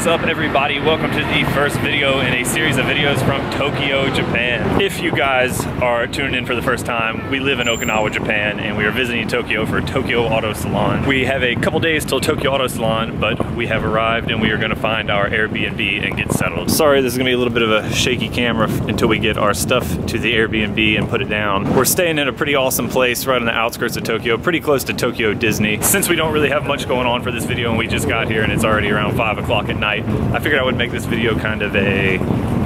is up, everybody? Welcome to the first video in a series of videos from Tokyo, Japan. If you guys are tuning in for the first time, we live in Okinawa, Japan, and we are visiting Tokyo for Tokyo Auto Salon. We have a couple days till Tokyo Auto Salon, but we have arrived and we are gonna find our Airbnb and get settled. Sorry, this is gonna be a little bit of a shaky camera until we get our stuff to the Airbnb and put it down. We're staying in a pretty awesome place right on the outskirts of Tokyo, pretty close to Tokyo Disney. Since we don't really have much going on for this video and we just got here and it's already around 5 o'clock at night, I figured I would make this video kind of a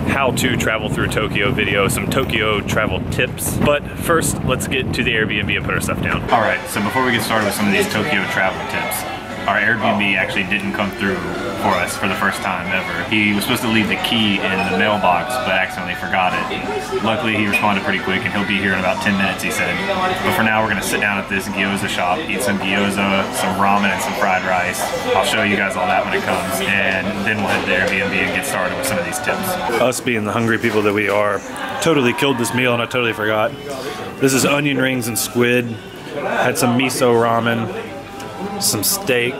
how-to travel through Tokyo video, some Tokyo travel tips. But first, let's get to the Airbnb and put our stuff down. All right, so before we get started with some of these Tokyo travel tips, our Airbnb actually didn't come through for us for the first time ever. He was supposed to leave the key in the mailbox, but accidentally forgot it. Luckily, he responded pretty quick, and he'll be here in about 10 minutes, he said. But for now, we're gonna sit down at this gyoza shop, eat some gyoza, some ramen, and some fried rice. I'll show you guys all that when it comes, and then we'll head to the Airbnb and get started with some of these tips. Us being the hungry people that we are, totally killed this meal, and I totally forgot. This is onion rings and squid. Had some miso ramen, some steak.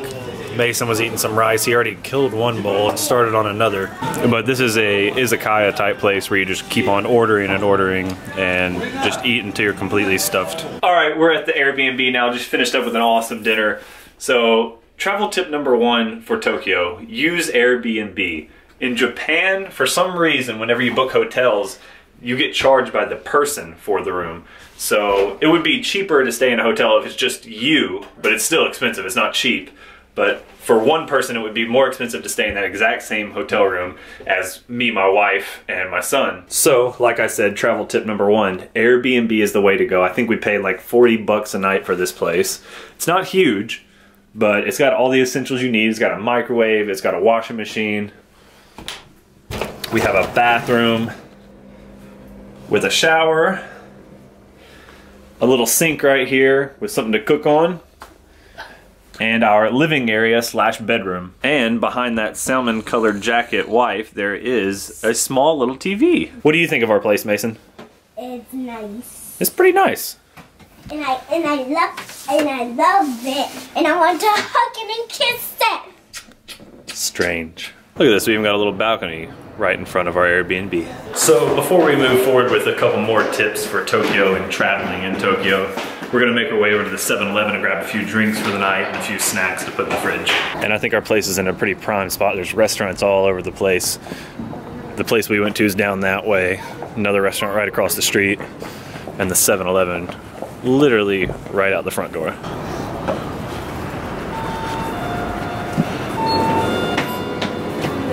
Mason was eating some rice. He already killed one bowl and started on another. But this is a izakaya type place where you just keep on ordering and ordering and just eat until you're completely stuffed. All right, we're at the Airbnb now. Just finished up with an awesome dinner. So travel tip number one for Tokyo, use Airbnb. In Japan, for some reason, whenever you book hotels, you get charged by the person for the room. So it would be cheaper to stay in a hotel if it's just you, but it's still expensive, it's not cheap. But for one person, it would be more expensive to stay in that exact same hotel room as me, my wife, and my son. So, like I said, travel tip number one, Airbnb is the way to go. I think we paid like 40 bucks a night for this place. It's not huge, but it's got all the essentials you need. It's got a microwave, it's got a washing machine. We have a bathroom with a shower, a little sink right here with something to cook on, and our living area slash bedroom. And behind that salmon colored jacket wife, there is a small little TV. What do you think of our place, Mason? It's nice. It's pretty nice. And I love it. And I want to hug it and kiss it. Strange. Look at this, we even got a little balcony right in front of our Airbnb. So before we move forward with a couple more tips for Tokyo and traveling in Tokyo, we're gonna make our way over to the 7-Eleven and grab a few drinks for the night and a few snacks to put in the fridge. And I think our place is in a pretty prime spot. There's restaurants all over the place. The place we went to is down that way. Another restaurant right across the street. And the 7-Eleven literally right out the front door.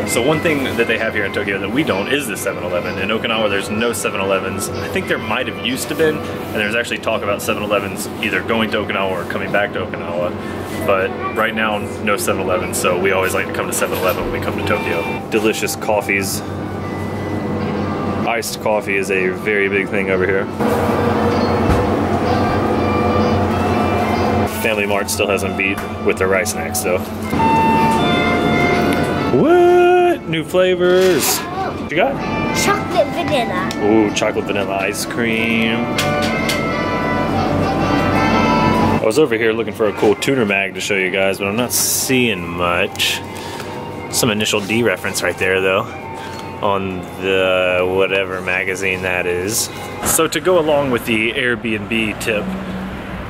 So one thing that they have here in Tokyo that we don't is the 7-Eleven. In Okinawa, there's no 7-Elevens. I think there might have used to been, and there's actually talk about 7-Elevens either going to Okinawa or coming back to Okinawa. But right now, no 7-Eleven, so we always like to come to 7-Eleven when we come to Tokyo. Delicious coffees. Iced coffee is a very big thing over here. Family Mart still hasn't beat with their rice snacks though. What? New flavors. What you got? Chocolate vanilla. Ooh, chocolate vanilla ice cream. I was over here looking for a cool tuner mag to show you guys, but I'm not seeing much. Some initial D reference right there though, on the whatever magazine that is. So to go along with the Airbnb tip,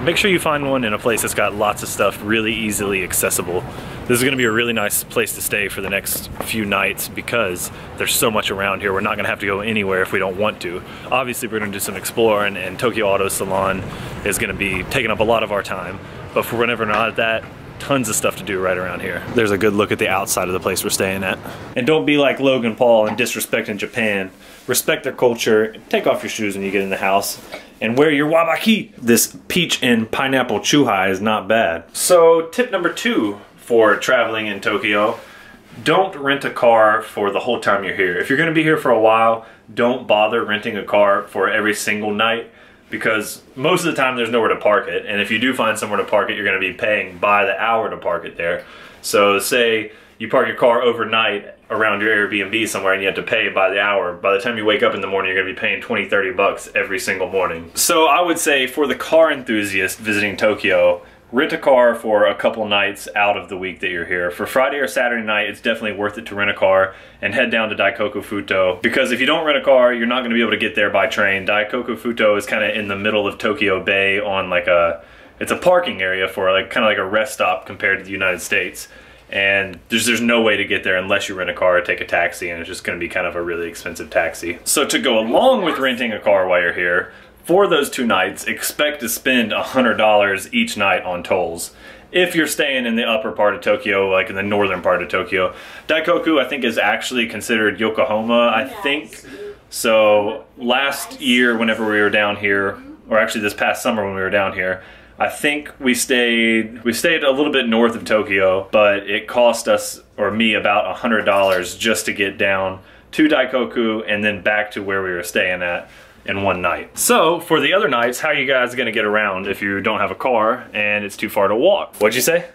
make sure you find one in a place that's got lots of stuff really easily accessible. This is gonna be a really nice place to stay for the next few nights because there's so much around here. We're not gonna have to go anywhere if we don't want to. Obviously, we're gonna do some exploring, and Tokyo Auto Salon is gonna be taking up a lot of our time. But for whenever not at that, tons of stuff to do right around here. There's a good look at the outside of the place we're staying at. And don't be like Logan Paul and disrespecting Japan. Respect their culture, take off your shoes when you get in the house, and wear your wabaki. This peach and pineapple chuhai is not bad. So tip number two for traveling in Tokyo, don't rent a car for the whole time you're here. If you're gonna be here for a while, don't bother renting a car for every single night because most of the time there's nowhere to park it. And if you do find somewhere to park it, you're gonna be paying by the hour to park it there. So say you park your car overnight around your Airbnb somewhere and you have to pay by the hour. By the time you wake up in the morning, you're gonna be paying 20, 30 bucks every single morning. So I would say for the car enthusiast visiting Tokyo, rent a car for a couple nights out of the week that you're here. For Friday or Saturday night, it's definitely worth it to rent a car and head down to Coco Fudo, because if you don't rent a car, you're not going to be able to get there by train. Coco Fudo is kind of in the middle of Tokyo Bay on like it's a parking area for like kind of like a rest stop compared to the United States. And there's no way to get there unless you rent a car or take a taxi, and it's just going to be kind of a really expensive taxi. So to go along with renting a car while you're here, for those 2 nights, expect to spend $100 each night on tolls. If you're staying in the upper part of Tokyo, like in the northern part of Tokyo. Daikoku, I think, is actually considered Yokohama, I think. So last year, whenever we were down here, or actually this past summer when we were down here, I think we stayed a little bit north of Tokyo, but it cost us, or me, about $100 just to get down to Daikoku and then back to where we were staying at in one night. So for the other nights, how are you guys gonna get around if you don't have a car and it's too far to walk? What'd you say?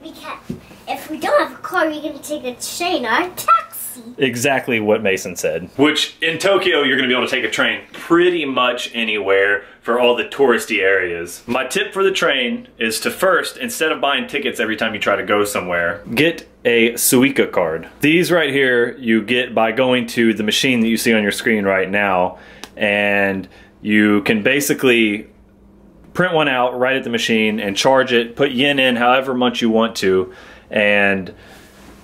We can't. If we don't have a car, we're gonna take a train or a taxi. Exactly what Mason said. Which, in Tokyo, you're gonna be able to take a train pretty much anywhere for all the touristy areas. My tip for the train is to first, instead of buying tickets every time you try to go somewhere, get a Suica card. These right here you get by going to the machine that you see on your screen right now, and you can basically print one out right at the machine and charge it, put yen in however much you want to, and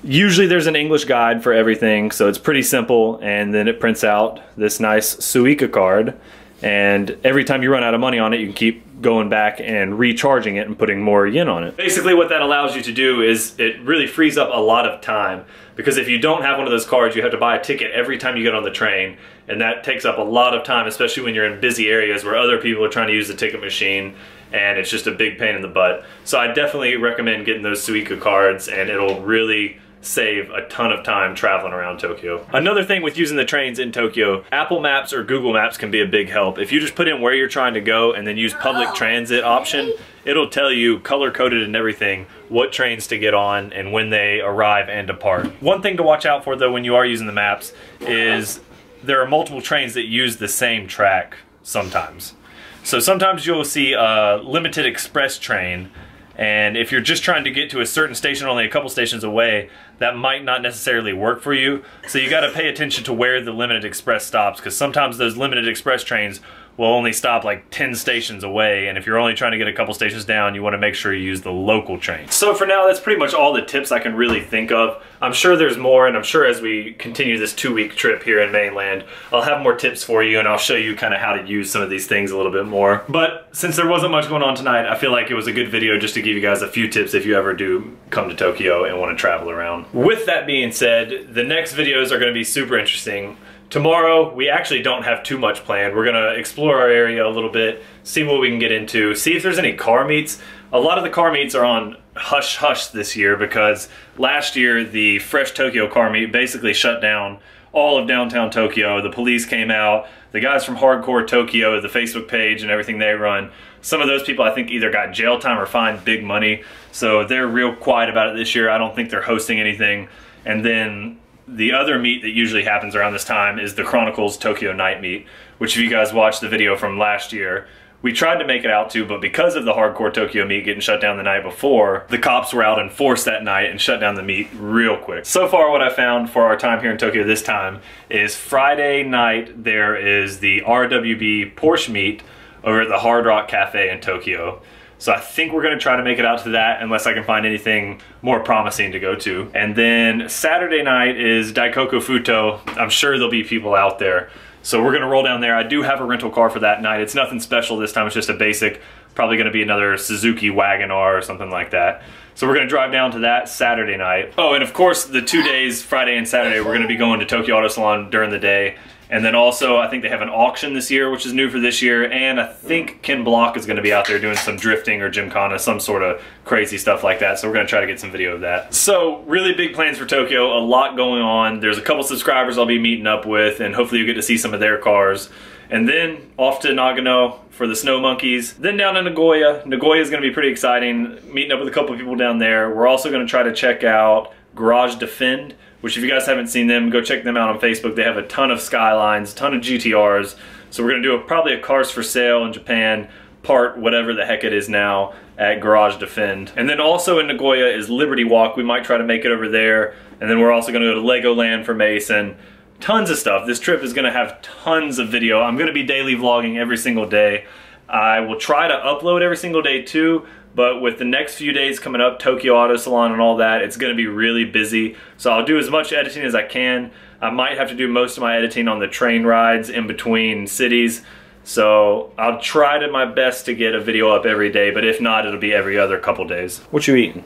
usually there's an English guide for everything, so it's pretty simple, and then it prints out this nice Suica card, and every time you run out of money on it, you can keep going back and recharging it and putting more yen on it. Basically what that allows you to do is it really frees up a lot of time, because if you don't have one of those cards, you have to buy a ticket every time you get on the train, and that takes up a lot of time, especially when you're in busy areas where other people are trying to use the ticket machine, and it's just a big pain in the butt. So I definitely recommend getting those Suica cards, and it'll really save a ton of time traveling around Tokyo. Another thing with using the trains in Tokyo, Apple Maps or Google Maps can be a big help. If you just put in where you're trying to go and then use public transit option, it'll tell you color-coded and everything what trains to get on and when they arrive and depart. One thing to watch out for though when you are using the maps is there are multiple trains that use the same track sometimes. So sometimes you'll see a limited express train, and if you're just trying to get to a certain station only a couple stations away, that might not necessarily work for you. So you gotta pay attention to where the limited express stops, because sometimes those limited express trains will only stop like 10 stations away, and if you're only trying to get a couple stations down, you want to make sure you use the local train. So for now, that's pretty much all the tips I can really think of. I'm sure there's more, and I'm sure as we continue this 2-week trip here in mainland, I'll have more tips for you, and I'll show you kind of how to use some of these things a little bit more. But since there wasn't much going on tonight, I feel like it was a good video just to give you guys a few tips if you ever do come to Tokyo and want to travel around. With that being said, the next videos are going to be super interesting. Tomorrow, we actually don't have too much planned. We're gonna explore our area a little bit, see what we can get into, see if there's any car meets. A lot of the car meets are on hush hush this year because last year the Fresh Tokyo car meet basically shut down all of downtown Tokyo. The police came out, the guys from Hardcore Tokyo, the Facebook page and everything they run, some of those people I think either got jail time or fined big money, so they're real quiet about it this year. I don't think they're hosting anything. And then the other meet that usually happens around this time is the Chronicles Tokyo Night Meet, which if you guys watched the video from last year, we tried to make it out to, but because of the Hardcore Tokyo meet getting shut down the night before, the cops were out in force that night and shut down the meet real quick. So far what I found for our time here in Tokyo this time is Friday night there is the RWB Porsche meet over at the Hard Rock Cafe in Tokyo. So I think we're gonna try to make it out to that unless I can find anything more promising to go to. And then Saturday night is Coco Fudo. I'm sure there'll be people out there. So we're gonna roll down there. I do have a rental car for that night. It's nothing special this time, it's just a basic, probably gonna be another Suzuki Wagon R or something like that. So we're gonna drive down to that Saturday night. Oh, and of course the 2 days, Friday and Saturday, we're gonna be going to Tokyo Auto Salon during the day. And then also, I think they have an auction this year, which is new for this year, and I think Ken Block is going to be out there doing some drifting or gymkhana, some sort of crazy stuff like that, so we're going to try to get some video of that. So, really big plans for Tokyo, a lot going on. There's a couple subscribers I'll be meeting up with, and hopefully you get to see some of their cars. And then, off to Nagano for the Snow Monkeys. Then down to Nagoya. Nagoya is going to be pretty exciting, meeting up with a couple of people down there. We're also going to try to check out Garage Defend, which if you guys haven't seen them, go check them out on Facebook. They have a ton of Skylines, a ton of GTRs. So we're gonna do probably a cars for sale in Japan, part, whatever the heck it is now, at Garage Defend. And then also in Nagoya is Liberty Walk. We might try to make it over there. And then we're also gonna go to Legoland for Mason. Tons of stuff. This trip is gonna have tons of video. I'm gonna be daily vlogging every single day. I will try to upload every single day too, but with the next few days coming up, Tokyo Auto Salon and all that, it's gonna be really busy. So I'll do as much editing as I can. I might have to do most of my editing on the train rides in between cities. So I'll try to my best to get a video up every day, but if not, it'll be every other couple days. What you eating?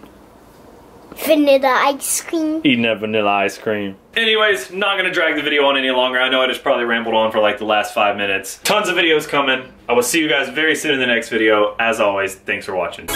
Vanilla ice cream. Eating that vanilla ice cream. Anyways, not gonna drag the video on any longer. I know I just probably rambled on for like the last 5 minutes. Tons of videos coming. I will see you guys very soon in the next video. As always, thanks for watching.